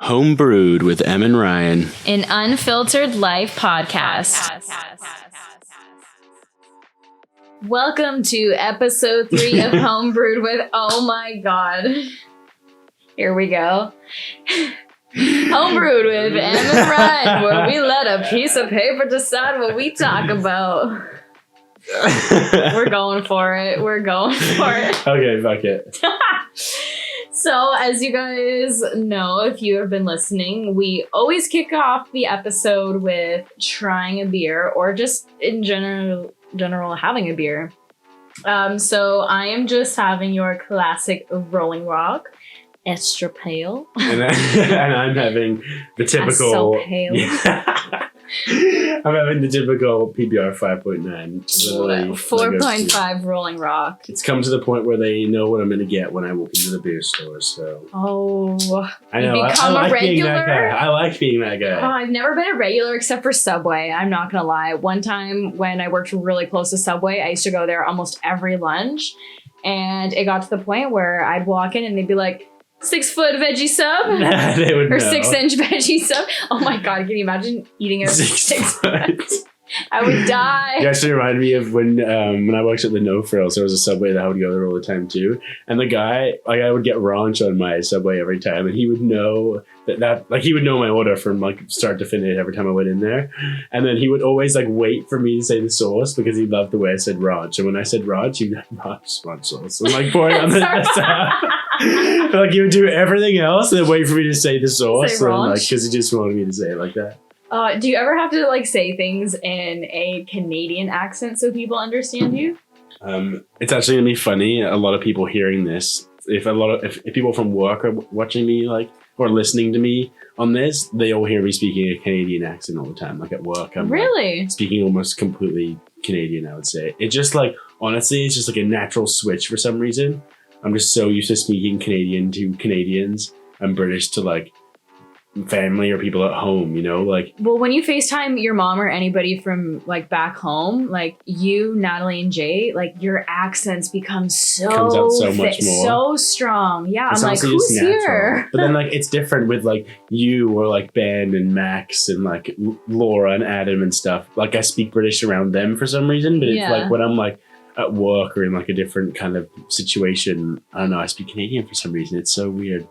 Homebrewed with Em and Ryan. An unfiltered life podcast. Welcome to episode 3 of Homebrewed with, oh my god. Here we go. Homebrewed with Em and Ryan, where we let a piece of paper decide what we talk about. We're going for it. Okay, fuck it. So, as you guys know, if you have been listening, we always kick off the episode with trying a beer or just in general having a beer. So I am just having your classic Rolling Rock, extra pale. And I'm having the typical... So pale. Yeah. I'm having the typical PBR 5.9. 4.5 Rolling Rock. It's come to the point where they know what I'm going to get when I walk into the beer store, so... Oh, I know. You become I like a regular? Being that guy. I like being that guy. Oh, I've never been a regular except for Subway. I'm not going to lie. One time when I worked really close to Subway, I used to go there almost every lunch. And it got to the point where I'd walk in and they'd be like, 6-foot veggie sub? They would or know. 6-inch veggie sub? Oh my god, can you imagine eating a 6 foot? I would die. You actually reminded me of when I worked at the No Frills, there was a Subway that I would go there all the time too. And the guy, like, I would get ranch on my Subway every time, and he would know that he would know my order from like start to finish every time I went in there. And then he would always like wait for me to say the sauce because he loved the way I said ranch. And when I said ranch, he'd ranch sauce. I'm like pouring on the stuff. Like he would do everything else and then wait for me to say the sauce. Say ranch? Like, because he just wanted me to say it like that. Do you ever have to like say things in a Canadian accent so people understand you? It's actually gonna be funny. A lot of people hearing this, if people from work are watching me like or listening to me on this, they all hear me speaking a Canadian accent all the time. Like at work, I'm really like, speaking almost completely Canadian. I would say it just like honestly, it's just like a natural switch for some reason. I'm just so used to speaking Canadian to Canadians and British to like family or people at home, you know, like. Well, when you FaceTime your mom or anybody from like back home, like you, Natalie, and Jay, like your accents become comes out so much more, so strong. Yeah, it's I'm like, who's here? But then like it's different with like you or like Ben and Max and like Laura and Adam and stuff. Like I speak British around them for some reason, but it's like when I'm like at work or in like a different kind of situation, I don't know, I speak Canadian for some reason. It's so weird.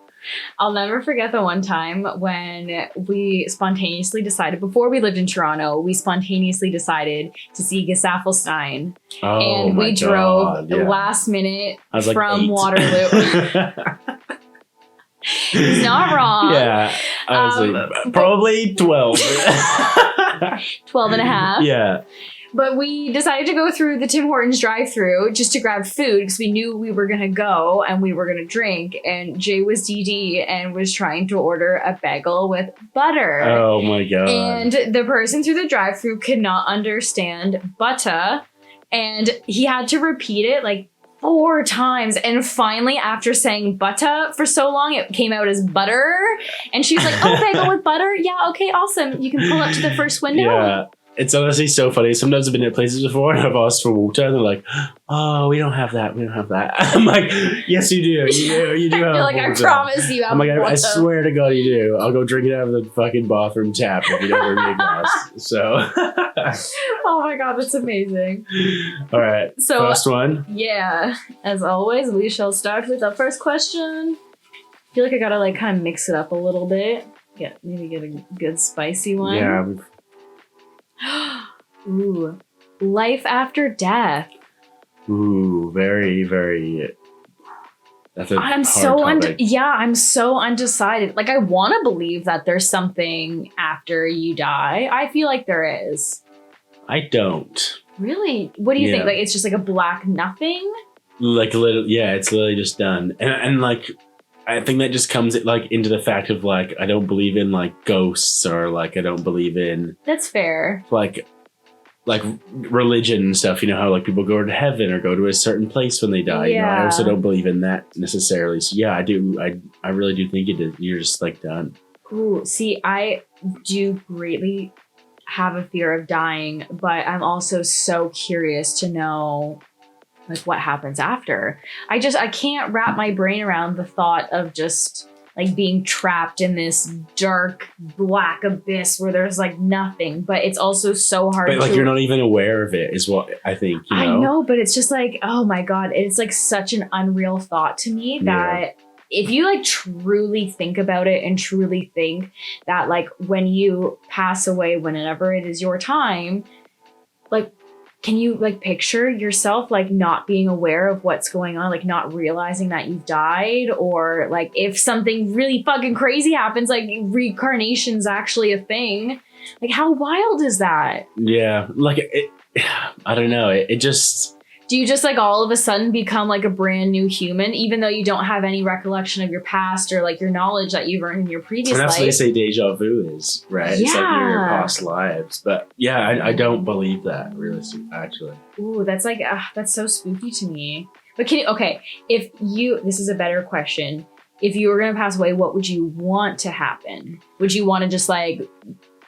I'll never forget the one time when we spontaneously decided, before we lived in Toronto, we spontaneously decided to see Gesaffelstein. Oh, and we drove last minute from 8. Waterloo. He's not wrong. Yeah. I was like, probably 12. 12 and a half. Yeah. But we decided to go through the Tim Hortons drive-thru just to grab food because we knew we were going to go and we were going to drink. And Jay was DD and was trying to order a bagel with butter. Oh my God. And the person through the drive-thru could not understand butter. And he had to repeat it like 4 times. And finally, after saying butter for so long, it came out as butter. And she was like, oh, bagel with butter? Yeah, okay, awesome. You can pull up to the first window. Yeah. It's honestly so funny. Sometimes I've been at places before and I've asked for water and they're like, oh, we don't have that. I'm like, yes, you do. You do have You're like, water. I promise you. I'm like, I swear to God you do. I'll go drink it out of the fucking bathroom tap if you don't bring me a glass. So. Oh my God, that's amazing. All right. So, first one. Yeah. As always, we shall start with the first question. I feel like I gotta like kind of mix it up a little bit. Maybe get a good spicy one. Yeah. Ooh, life after death. Ooh, very, very. That's a I'm so undecided. Like I want to believe that there's something after you die. I feel like there is. I don't. Really? What do you think? Like it's just like a black nothing? Like a little, yeah. It's literally just done, and like. I think that just comes like into the fact of like I don't believe in like ghosts or like I don't believe in that's fair like religion and stuff, you know how like people go to heaven or go to a certain place when they die. You know, I also don't believe in that necessarily. So yeah, I do. I really do think it is. You're just like done. Ooh, see, I do greatly have a fear of dying, but I'm also so curious to know like what happens after. I can't wrap my brain around the thought of just like being trapped in this dark black abyss where there's like nothing, but it's also so hard But like you're not even aware of it is what I think, you know? I know, but it's just like, oh my God, it's like such an unreal thought to me that if you like truly think about it and truly think that like when you pass away, whenever it is your time, like, can you like picture yourself like not being aware of what's going on, like not realizing that you've died, or like if something really fucking crazy happens, like reincarnation's actually a thing. Like how wild is that? Yeah, like I don't know. It just. Do you just like all of a sudden become like a brand new human, even though you don't have any recollection of your past or like your knowledge that you've earned in your previous life? And that's what they say deja vu is, right? Yeah. It's like your past lives. But yeah, I don't believe that, realistically, actually. Ooh, that's like, that's so spooky to me. But this is a better question. If you were going to pass away, what would you want to happen? Would you want to just like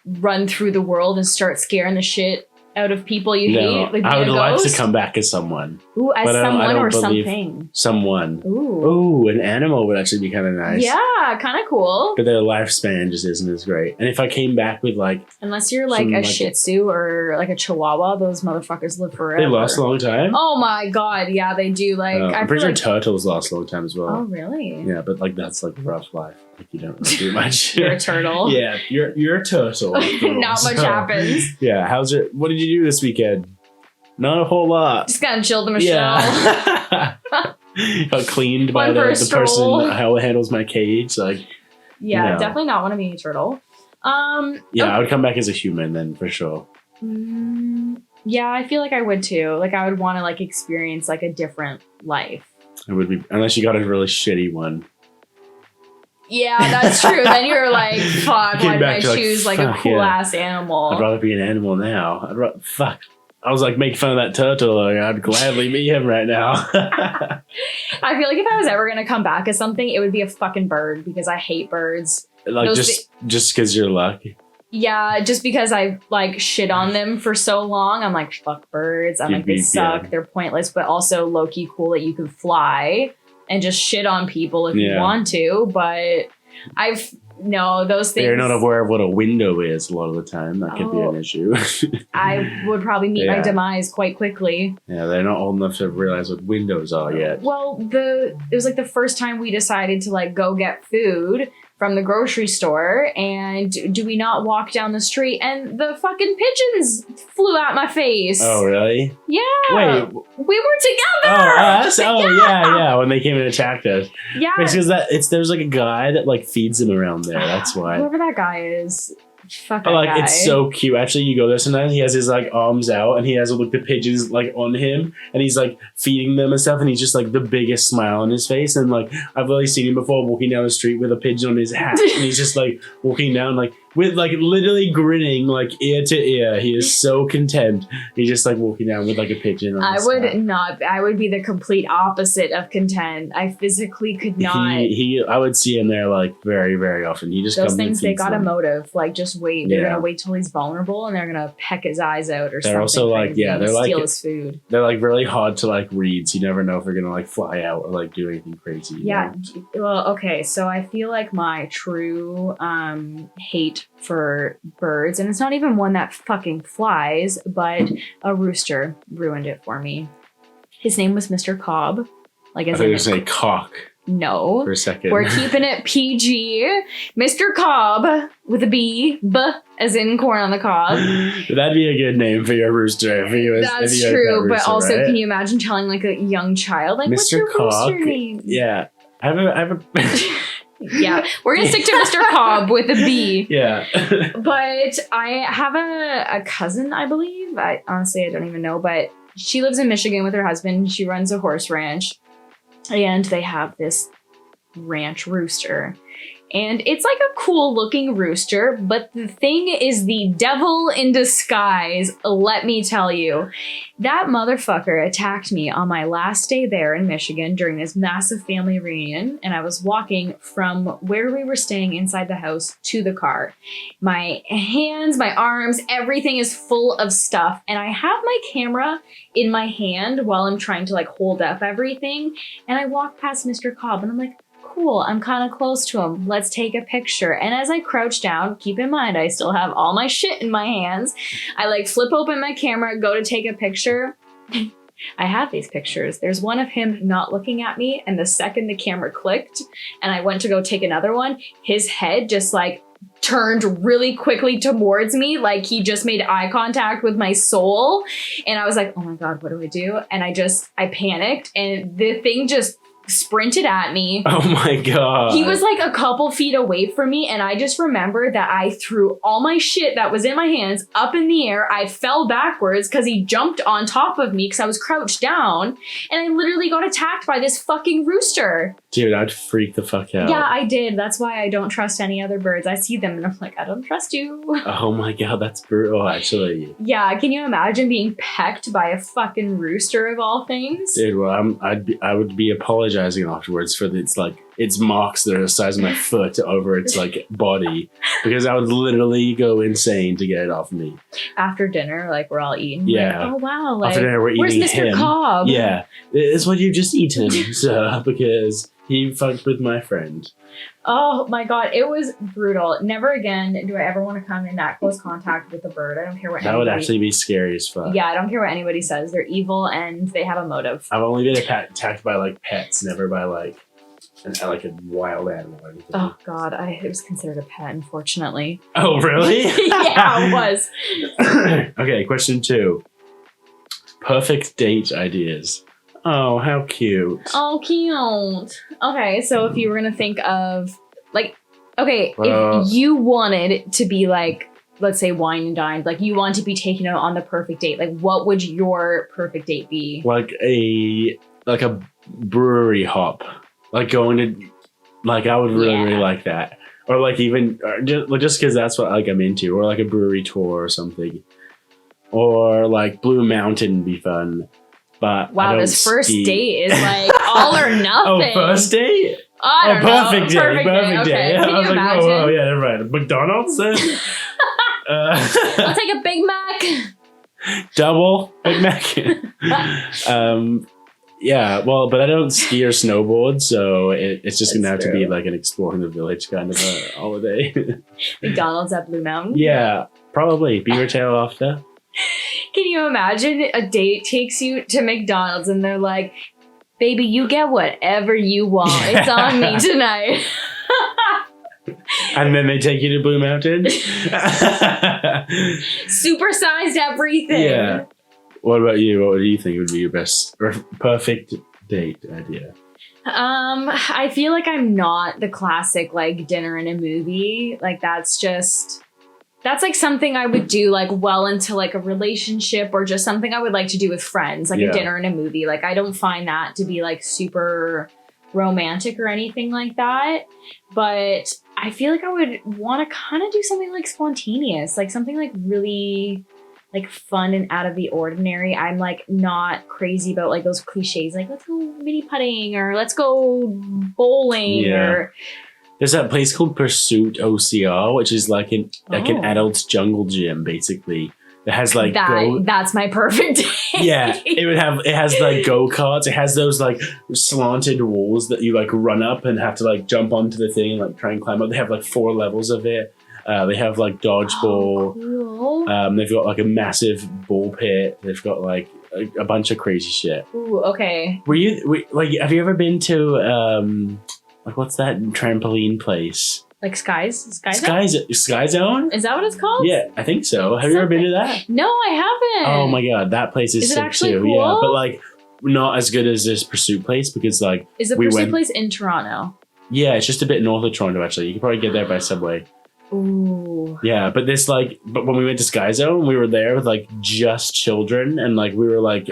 run through the world and start scaring the shit out of people you hate? Like I would like to ghost? come back as someone. Ooh, as someone or believe something? Someone. Ooh, an animal would actually be kind of nice. yeah, kind of cool. But their lifespan just isn't as great. And if I came back with like... Unless you're like a Shih Tzu or like a Chihuahua, those motherfuckers live forever. They last a long time? Oh my God, yeah, they do. Like, I'm pretty sure turtles last a long time as well. Oh, really? Yeah, but like that's like a rough life. Like you don't really do much. You're a turtle. Yeah, you're a turtle. Not much happens. Yeah, what did you do this weekend? Not a whole lot. Just kind of chilled in my shell. Yeah. Got cleaned by the person who handles my cage. Like, yeah, definitely not want to be a turtle. Yeah, okay. I would come back as a human then for sure. Yeah, I feel like I would too. Like I would want to like experience like a different life. It would be, unless you got a really shitty one. Yeah, that's true. Then you're like, fuck, why did I choose like a cool ass animal? I'd rather be an animal now. Fuck. I was like, make fun of that turtle. Like, I'd gladly be him right now. I feel like if I was ever going to come back as something, it would be a fucking bird because I hate birds. Like just because you're lucky. Yeah, just because I like shit on them for so long. I'm like, fuck birds. I'm like, they suck. Yeah. They're pointless, but also low-key cool that you can fly and just shit on people if you want to. But those things. They're not aware of what a window is a lot of the time. That could be an issue. I would probably meet my demise quite quickly. Yeah, they're not old enough to realize what windows are yet. Well, it was like the first time we decided to like go get food from the grocery store, and do we not walk down the street and the fucking pigeons flew at my face. Oh, really? Yeah. Wait. We were together. Oh, us? Oh, yeah. When they came and attacked us. Yeah. Because there's like a guy that like feeds them around there. That's why. Whoever that guy is. Fuck that guy. It's so cute. Actually, you go there sometimes. He has his like arms out, and he has like the pigeons like on him, and he's like feeding them and stuff. And he's just like the biggest smile on his face. And like I've really seen him before walking down the street with a pigeon on his hat, and he's just like walking down like with like literally grinning like ear to ear. He is so content. He's just like walking down with like a pigeon on his hat. I would be the complete opposite of content. I physically could not. I would see him there like very, very often. He just those comes things. They got them. a motive. Like just wait. They're gonna wait till he's vulnerable, and they're gonna peck his eyes out or something. They're also like they're steal like his food. They're like really hard to like read. So you never know if they're gonna like fly out or like do anything crazy. Yeah. Well, okay. So I feel like my true hate for birds, and it's not even one that fucking flies, but a rooster ruined it for me. His name was Mr. Cobb. Like as I thought you were saying cock. No. For a second. We're keeping it PG. Mr. Cobb with a B, as in corn on the cob. That'd be a good name for your rooster. That's true, but also, right? Can you imagine telling like a young child, like, Mr. what's your Cobb? Rooster name? Yeah. I have a Yeah, we're gonna stick to Mr. Cobb with a B. Yeah. But I have a cousin, I believe. I don't even know, but she lives in Michigan with her husband. She runs a horse ranch, and they have this ranch rooster. And it's like a cool looking rooster, but the thing is the devil in disguise, let me tell you. That motherfucker attacked me on my last day there in Michigan during this massive family reunion, and I was walking from where we were staying inside the house to the car. My hands, my arms, everything is full of stuff, and I have my camera in my hand while I'm trying to like hold up everything, and I walk past Mr. Cobb, and I'm like, cool, I'm kind of close to him. Let's take a picture. And as I crouch down, keep in mind, I still have all my shit in my hands. I like flip open my camera, go to take a picture. I have these pictures. There's one of him not looking at me, and the second the camera clicked and I went to go take another one, his head just like turned really quickly towards me, like he just made eye contact with my soul. And I was like, oh my God, what do I do? And I panicked, and the thing just sprinted at me. Oh my God. He was like a couple feet away from me, and I just remember that I threw all my shit that was in my hands up in the air. I fell backwards because he jumped on top of me because I was crouched down, and I literally got attacked by this fucking rooster. Dude, I'd freak the fuck out. Yeah, I did. That's why I don't trust any other birds. I see them and I'm like, I don't trust you. Oh my God, that's brutal, actually. Yeah, can you imagine being pecked by a fucking rooster of all things? Dude, well, I would be apologizing afterwards for its marks that are the size of my foot over its like body, because I would literally go insane to get it off me. After dinner, like we're all eating. Yeah. Like, oh wow. Like, after dinner, we're where's eating Mr. him. Cobb? Yeah, it's what you've just eaten, so because he fucked with my friend. Oh my God, it was brutal. Never again do I ever want to come in that close contact with a bird. I don't care what that would actually be scary as fuck. Yeah, I don't care what anybody says. They're evil and they have a motive. I've only been attacked by like pets, never by like a wild animal or anything. Oh God, it was considered a pet, unfortunately. Oh really? Yeah, it was. Okay, question 2. Perfect date ideas. Oh, how cute. Oh, cute. Okay, so if you were gonna think of like, okay, if you wanted to be like, let's say wine and dine, like you want to be taken out on the perfect date, like what would your perfect date be? Like a brewery hop. Like going to, like I would really like that. Or like even, just because that's what like I'm into. Or like a brewery tour or something. Or like Blue Mountain would be fun. But wow, this first date is like all or nothing. Oh, first date? I don't know. Perfect day. Perfect day. Okay. Yeah, I was like, oh, yeah, never mind. McDonald's then? I'll take a Big Mac. Double Big Mac. Yeah, well, but I don't ski or snowboard, so it's just going to have to be like an exploring the village kind of a holiday. McDonald's at Blue Mountain? Yeah, probably. Beaver tail after. Can you imagine a date takes you to McDonald's and they're like, baby, you get whatever you want. It's on me tonight. And then they take you to Blue Mountain? Supersized everything. Yeah. What about you? What do you think would be your best or perfect date idea? I feel like I'm not the classic like dinner and a movie. Like that's like something I would do like well into like a relationship, or just something I would like to do with friends, like a dinner and a movie. Like I don't find that to be like super romantic or anything like that. But I feel like I would want to kind of do something like spontaneous, like something like really like fun and out of the ordinary. I'm like not crazy about like those cliches, like let's go mini putting or let's go bowling or. There's that place called Pursuit OCR, which is like an adult jungle gym, basically. It has like that's my perfect day. Yeah, it has like go-karts. It has those like slanted walls that you like run up and have to like jump onto the thing and like try and climb up. They have like 4 levels of it. They have like dodgeball. Cool. They've got like a massive ball pit. They've got like a bunch of crazy shit. Ooh, okay. Have you ever been to like what's that trampoline place? Like Sky Zone? Sky Zone? Is that what it's called? Yeah, I think so. Have you ever been to that? No, I haven't. Oh my God, that place is it sick actually too. cool? Yeah, but like not as good as this Pursuit place because like is the Pursuit place in Toronto? Yeah, it's just a bit north of Toronto actually. You can probably get there by subway. Ooh. Yeah, but when we went to Sky Zone, we were there with like just children, and like we were like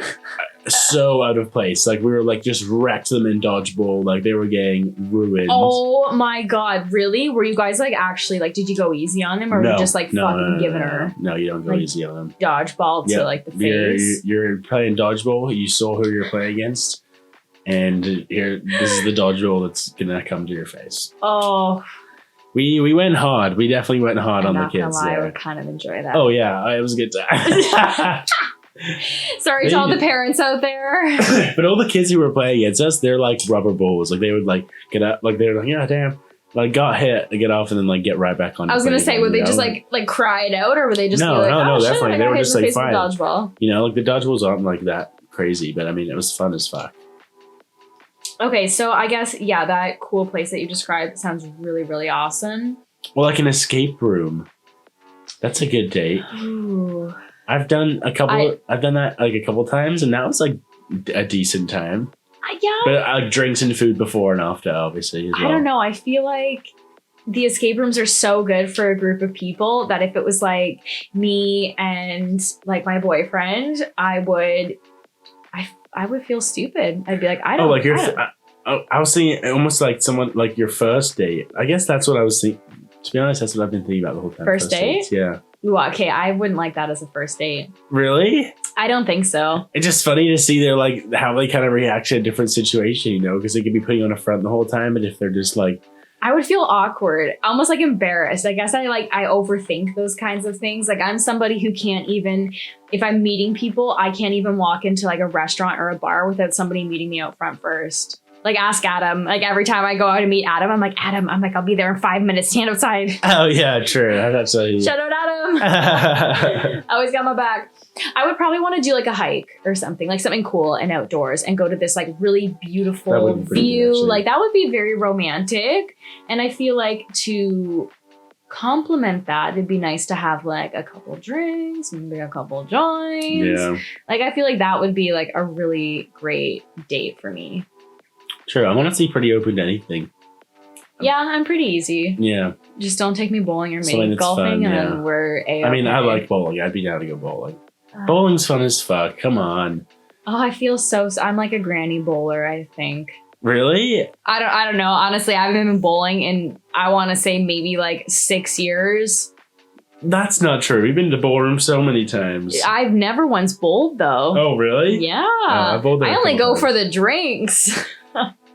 so out of place. Like we were like just wrecked them in dodgeball. Like they were getting ruined. Oh my God, really? Were you guys like actually like did you go easy on them, or were you just like giving her? No, you don't go like, easy on them. Dodgeball to like the face. You're playing dodgeball. You saw who you're playing against, and this is the dodgeball that's gonna come to your face. Oh. We went hard. We definitely went hard on the kids. I would kind of enjoy that. Oh yeah, it was a good time. Sorry to all the parents out there. But all the kids who were playing against us, they're like rubber balls. Like they would like get up, like they're like, yeah, damn, like got hit, they get off, and then like get right back on. I was gonna say, would they just like cry it out, or would they just no, be like, no, oh, shit, definitely I they got were hit just in the like face with fine. dodgeball. You know, like the dodgeballs aren't like that crazy, but I mean, it was fun as fuck. Okay, so I guess that cool place that you described sounds really, really awesome. Well, like an escape room. That's a good date. Ooh. I've done that like a couple times, and that was like a decent time. Yeah. But drinks and food before and after, obviously, as well. I don't know. I feel like the escape rooms are so good for a group of people that if it was like me and like my boyfriend, I would feel stupid. I'd be like, I don't. I was thinking almost like someone like your first date. I guess that's what I was thinking. To be honest, that's what I've been thinking about the whole time. First date? Dates, yeah. Ooh, okay, I wouldn't like that as a first date. Really? I don't think so. It's just funny to see how they kind of react to a different situation, you know, because they could be putting on a front the whole time, but if they're just like, I would feel awkward, almost like embarrassed. I guess I overthink those kinds of things. Like I'm somebody who can't even, if I'm meeting people, I can't even walk into like a restaurant or a bar without somebody meeting me out front first. Like ask Adam. Like every time I go out and meet Adam, I'm like, I'll be there in 5 minutes. Stand outside. Oh yeah, true. That's Shout out Adam. Always got my back. I would probably want to do like a hike or something, like something cool and outdoors, and go to this like really beautiful view. Good, like that would be very romantic. And I feel like to complement that, it'd be nice to have like a couple drinks, maybe a couple joints. Yeah. Like I feel like that would be like a really great date for me. Sure, I'm honestly pretty open to anything. Yeah, I'm pretty easy. Yeah. Just don't take me bowling or mini golfing, and then we're A-okay. I mean, I like bowling. I'd be down to go bowling. Bowling's fun as fuck. Come on. Oh, I feel I'm like a granny bowler, I think. Really? I don't know. Honestly, I haven't been bowling in, I want to say maybe like 6 years. That's not true. We've been to ballroom so many times. I've never once bowled though. Oh, really? Yeah. I only go for the drinks.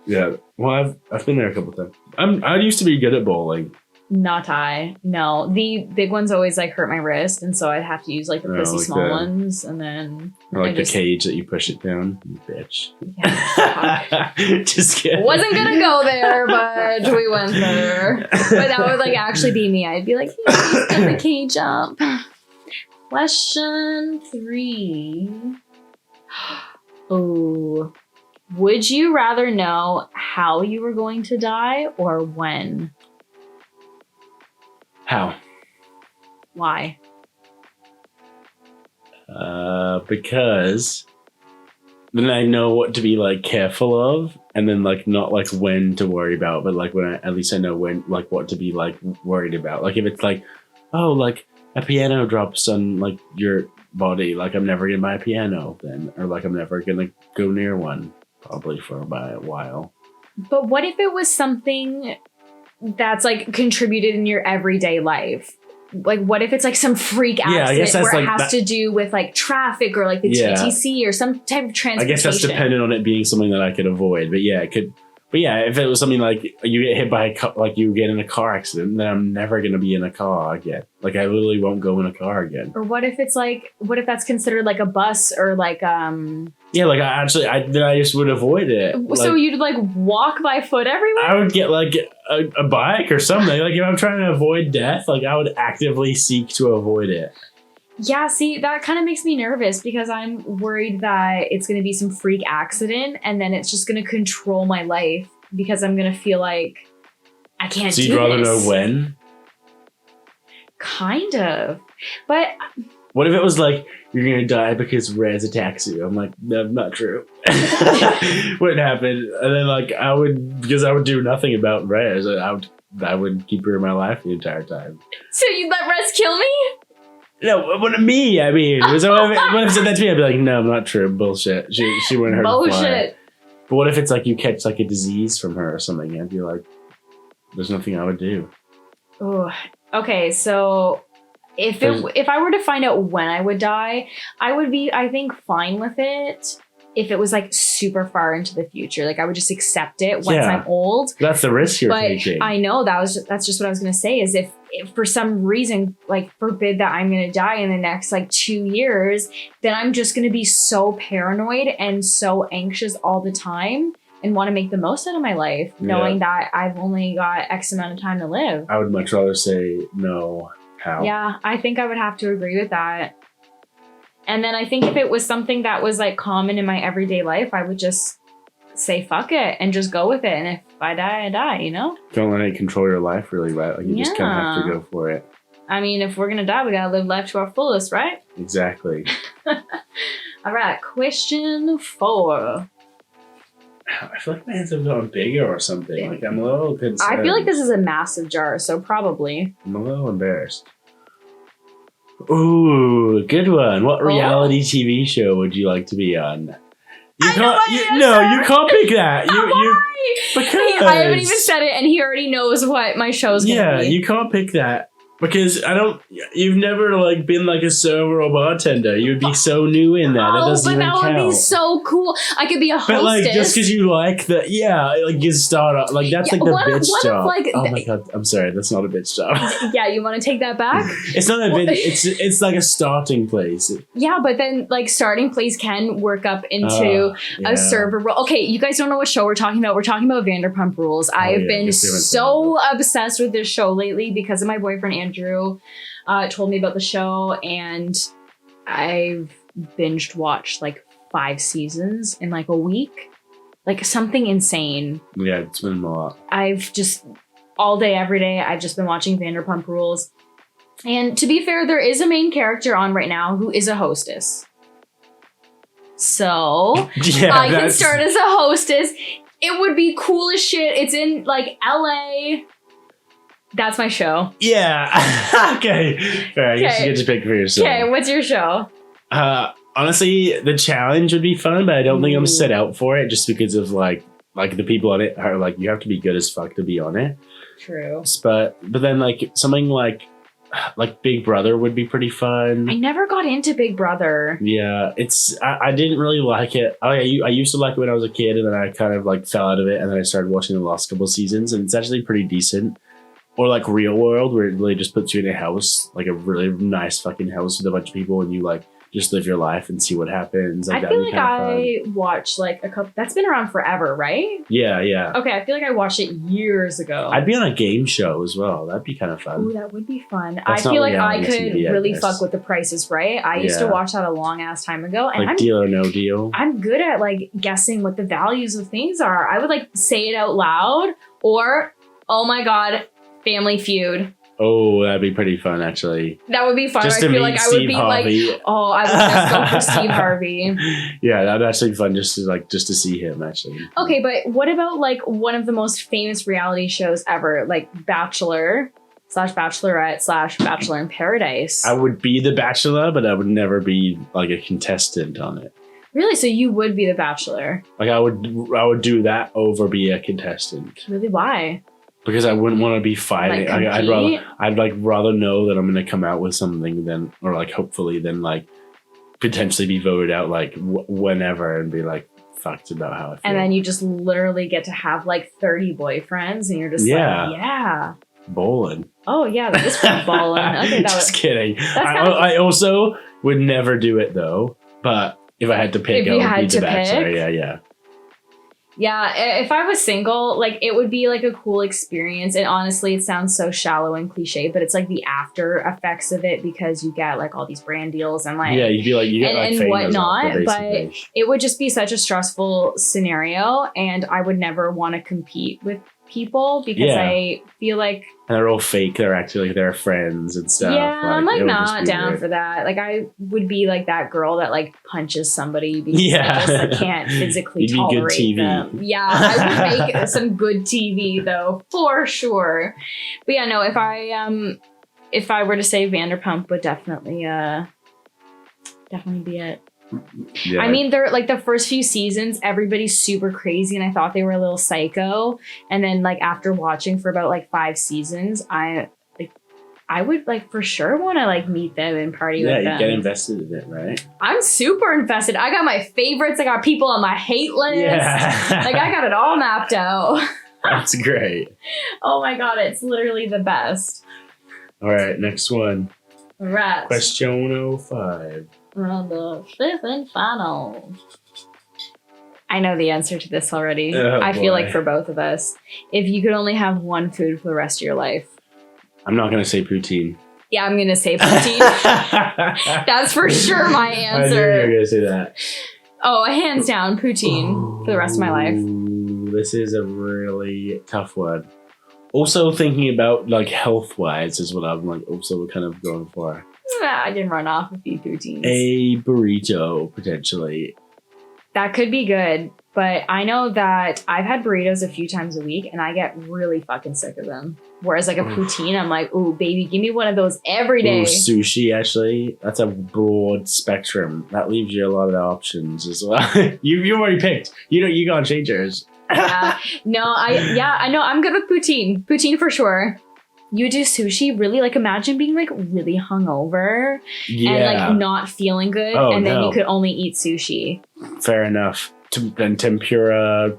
Yeah. Well, I've been there a couple times. I used to be good at bowling. Not I. No. The big ones always like hurt my wrist, and so I'd have to use like the pussy small ones, and then or like the cage that you push it down. You bitch. Yeah, just kidding. Wasn't gonna go there, but we went there. But that would like actually be me. I'd be like, hey, get the cage up. Question 3. Oh. Would you rather know how you were going to die or when? How? Why? Because then I know what to be like careful of, and then like not like when to worry about, but like when at least I know when, like what to be like worried about. Like if it's like, oh, like a piano drops on like your body, like I'm never gonna buy a piano then, or like I'm never gonna go near one. Probably for a while. But what if it was something that's like contributed in your everyday life? Like what if it's like some freak accident where it has to do with like traffic or like the TTC or some type of transportation? I guess that's dependent on it being something that I could avoid. But yeah, it could. But yeah, if it was something like you get hit by a car, like you get in a car accident, then I'm never going to be in a car again. Like I literally won't go in a car again. Or what if it's like, what if that's considered like a bus or like yeah, like I just would avoid it. So like, you'd like walk by foot everywhere? I would get like a bike or something. Like if I'm trying to avoid death, like I would actively seek to avoid it. Yeah, see, that kind of makes me nervous because I'm worried that it's going to be some freak accident and then it's just going to control my life because I'm going to feel like I can't do this. So you'd rather know when? Kind of. But what if it was like, you're going to die because Rez attacks you? I'm like, no, not true. Wouldn't happen. And then like because I would do nothing about Rez. I would keep her in my life the entire time. So you'd let Rez kill me? No, what me? I mean, what if said that to me? I'd be like, no, not true. Bullshit. She wouldn't hurt. Bullshit. But what if it's like you catch like a disease from her or something? I'd be like, there's nothing I would do. Oh, okay. So if I were to find out when I would die, I would be, I think, fine with it. If it was like super far into the future, like I would just accept it once I'm old. That's the risk you're taking. I know that's just what I was gonna say. Is if for some reason, like forbid that I'm going to die in the next like 2 years, then I'm just going to be so paranoid and so anxious all the time and want to make the most out of my life, knowing that I've only got X amount of time to live. I would much rather say no. How? Yeah, I think I would have to agree with that. And then I think if it was something that was like common in my everyday life, I would just say fuck it and just go with it. And if I die, I die, you know? Don't let it control your life, really, right? Like you just kind of have to go for it. I mean, if we're gonna die, we gotta live life to our fullest, right? Exactly. All right, question 4. I feel like my hands have gotten bigger or something. Like I'm a little concerned. I feel like this is a massive jar, so probably. I'm a little embarrassed. Ooh, good one. What reality TV show would you like to be on? You can't pick that. Because I haven't even said it, and he already knows what my show's gonna be. Yeah, you can't pick that. Because you've never like been like a server or bartender. You would be so new in that. That doesn't even count. That would be so cool. I could be a hostess. But like just because you like that, like you start up like that's like the bitch job. Oh my god, I'm sorry, that's not a bitch job. Yeah, you want to take that back? It's not a bitch. It's like a starting place. Yeah, but then like starting place can work up into a server role. Okay, you guys don't know what show we're talking about. We're talking about Vanderpump Rules. I've been so obsessed with this show lately because of my boyfriend Andrew. Told me about the show, and I've binged watched like 5 seasons in like a week, like something insane. Yeah, it's been a lot. I've just all day, every day, I've just been watching Vanderpump Rules. And to be fair, there is a main character on right now who is a hostess. So I can start as a hostess. It would be cool as shit. It's in like LA. That's my show. Yeah. Okay. All right, you should get to pick for yourself. Okay, what's your show? Honestly, the challenge would be fun, but I don't think I'm set out for it just because of like the people on it are like you have to be good as fuck to be on it. True. But then like something like Big Brother would be pretty fun. I never got into Big Brother. Yeah, I didn't really like it. I used to like it when I was a kid, and then I kind of like fell out of it, and then I started watching the last couple of seasons, and it's actually pretty decent. Or like Real World, where it really just puts you in a house, like a really nice fucking house with a bunch of people, and you like just live your life and see what happens. Like, I feel like I watched like a couple. That's been around forever, right? Yeah. Okay, I feel like I watched it years ago. I'd be on a game show as well. That'd be kind of fun. Ooh, that would be fun. That's I feel like I could TV, really fuck with The Price is Right. I used to watch that a long ass time ago, and like Deal or No Deal. I'm good at like guessing what the values of things are. I would like say it out loud, or oh my god, Family Feud. Oh, that'd be pretty fun, actually. That would be fun. Just I feel like I would be Harvey. like, oh, I would just go for Steve Harvey. Yeah, that'd actually be fun just to see him, actually. Okay, but what about like one of the most famous reality shows ever, like Bachelor/Bachelorette/Bachelor in Paradise? I would be the Bachelor, but I would never be like a contestant on it. Really? So you would be the Bachelor? Like I would do that over be a contestant. Really? Why? Because I wouldn't want to be fighting. Like, I'd rather know that I'm going to come out with something than, or like hopefully then like potentially be voted out like whenever and be like fucked about how I feel. And then you just literally get to have like 30 boyfriends, and you're just like, bowling. Oh yeah, that is pretty bowling. Okay, just kidding. I also would never do it though. But if I had to pick, I would be the Bachelor. Yeah. Yeah, if I was single, like it would be like a cool experience. And honestly, it sounds so shallow and cliche, but it's like the after effects of it because you get like all these brand deals and like you'd be like you get and whatnot. But it would just be such a stressful scenario, and I would never want to compete with people because I feel like and they're all fake. They're actually like they're friends and stuff. Yeah, I'm like not down for that. Like I would be like that girl that like punches somebody because I just can't physically tolerate good TV. them. Yeah, I would make some good TV though, for sure. But yeah, no, if I were to say Vanderpump would definitely be it. Yeah. I mean, they're like the first few seasons, everybody's super crazy, and I thought they were a little psycho. And then, like after watching for about like 5 seasons, I would like for sure want to like meet them and party with them. Yeah, you get invested in it, right? I'm super invested. I got my favorites. I got people on my hate list. Yeah. Like I got it all mapped out. That's great. Oh my god, it's literally the best. All right, next one. Right. Question 05. The fifth and final. I know the answer to this already. Oh, I feel like boy. for both of us, if you could only have one food for the rest of your life. I'm not going to say poutine. Yeah, I'm going to say poutine. That's for sure my I knew you answer. were going to say that. Oh, hands down, poutine for the rest of my life. Ooh, this is a really tough one. Also thinking about like health-wise is what I'm like also kind of going for. I didn't run off a few poutines. A burrito, potentially. That could be good, but I know that I've had burritos a few times a week and I get really fucking sick of them. Whereas like a poutine, I'm like, ooh, baby, give me one of those every day. Ooh, sushi, actually. That's a broad spectrum. That leaves you a lot of options as well. you already picked. You gotta change yours. Yeah. I know. I'm good with poutine. Poutine for sure. You do sushi, really? Like imagine being like really hungover and like not feeling good, and then you could only eat sushi. Fair enough. And tempura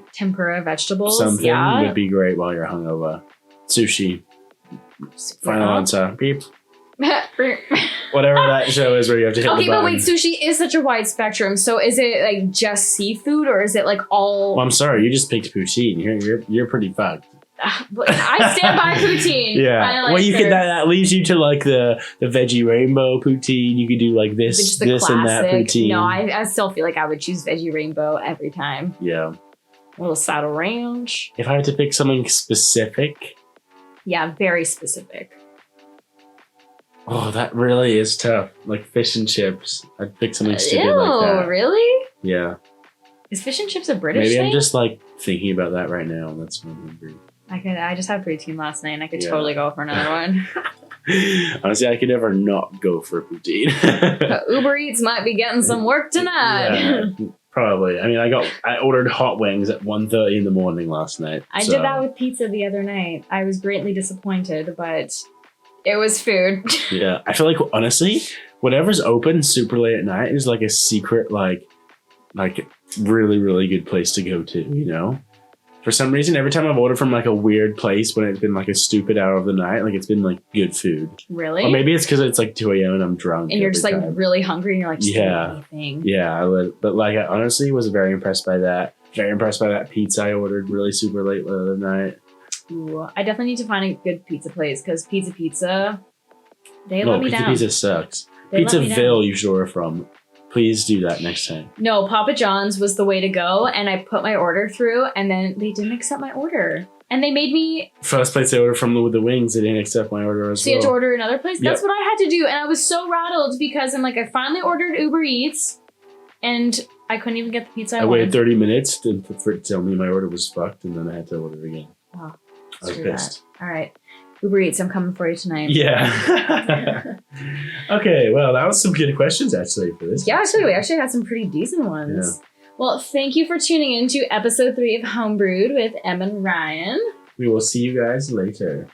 vegetables, something yeah, would be great while you're hungover. Sushi. Final answer. Beep. Whatever that show is where you have to hit the Okay, but button. wait, sushi is such a wide spectrum. So is it like just seafood, or is it like all? Well, I'm sorry, you just picked poutine. You're pretty fucked. I stand by poutine. Yeah. Well, you could that leaves you to like the veggie rainbow poutine. You could do like this and that poutine. No, I still feel like I would choose veggie rainbow every time. Yeah. A little saddle ranch. If I had to pick something specific. Yeah, very specific. Oh, that really is tough. Like fish and chips. I'd pick something stupid like that. Really? Yeah. Is fish and chips a British thing? Maybe I'm just like thinking about that right now. And that's what I'm hungry. I just had poutine last night and I could totally go for another one. Honestly, I could never not go for poutine. Uber Eats might be getting some work tonight. Yeah, probably. I mean, I ordered hot wings at 1:30 in the morning last night. I did that with pizza the other night. I was greatly disappointed, but it was food. Yeah. I feel like, honestly, whatever's open super late at night is like a secret, like really, really good place to go to, you know? For some reason, every time I've ordered from like a weird place when it's been like a stupid hour of the night, like it's been like good food. Really? Or maybe it's because it's like 2 a.m. and I'm drunk. And you're just like really hungry and you're like, just anything. Yeah, I would. But like I honestly was very impressed by that. Very impressed by that pizza I ordered really super late the other night. Ooh, I definitely need to find a good pizza place because Pizza, they let me down. Pizza sucks. Pizzaville you should order from. Please do that next time. No, Papa John's was the way to go, and I put my order through, and then they didn't accept my order. And they made me... First place I ordered from with the wings, they didn't accept my order as well. So you had to order another place? Yep. That's what I had to do, and I was so rattled because I'm like, I finally ordered Uber Eats, and I couldn't even get the pizza I wanted. Waited 30 minutes for it to tell me my order was fucked, and then I had to order it again. Oh, I was pissed. All right. Uber Eats, I'm coming for you tonight. Yeah. Okay, well, that was some good questions actually for this. Yeah, actually, we actually had some pretty decent ones. Yeah. Well, thank you for tuning in to episode 3 of Homebrewed with Em and Ryan. We will see you guys later.